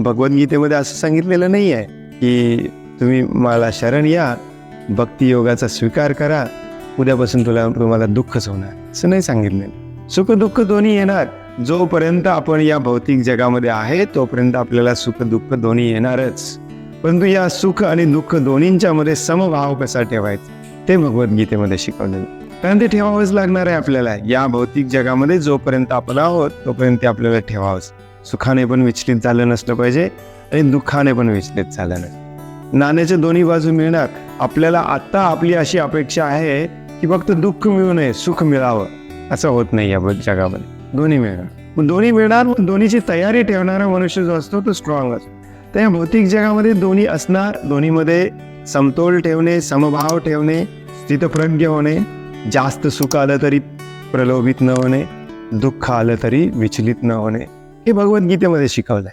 भगवद्गीतेमध्ये असं सांगितलेलं नाही आहे की तुम्ही मला शरण या, भक्ती योगाचा स्वीकार करा, उद्यापासून तुम्हाला दुःखच होणार, असं नाही सांगितलेलं. सुख दुःख दोन्ही येणार. जोपर्यंत आपण या भौतिक जगामध्ये आहे तोपर्यंत आपल्याला सुख दुःख दोन्ही येणारच. परंतु या सुख आणि दुःख दोन्हींच्या मध्ये समभाव कसा ठेवायचा ते भगवद्गीतेमध्ये शिकवलेलं. कारण ते ठेवावंच लागणार आहे आपल्याला. या भौतिक जगामध्ये जोपर्यंत आपण आहोत तोपर्यंत ते आपल्याला ठेवावंच. सुखाने पण विचलित झालं नसलं पाहिजे आणि दुःखाने पण विचलित झालं नाही. नाण्याच्या दोन्ही बाजू मिळणार. आपल्याला आत्ता आपली अशी अपेक्षा आहे की फक्त दुःख मिळू नये, सुख मिळावं, असं होत नाही या जगामध्ये. दोन्ही मिळणार. मग दोन्ही मिळणार, मग दोन्हीची तयारी ठेवणारा मनुष्य जो असतो तो स्ट्रॉंग असतो. त्या भौतिक जगामध्ये दोन्ही असणार. दोन्हीमध्ये समतोल ठेवणे, समभाव ठेवणे, स्थितप्रज्ञ होणे, जास्त सुख आलं तरी प्रलोभित न होणे, दुःख आलं तरी विचलित न होणे, हे भगवद्गीतेमध्ये शिकवलंय.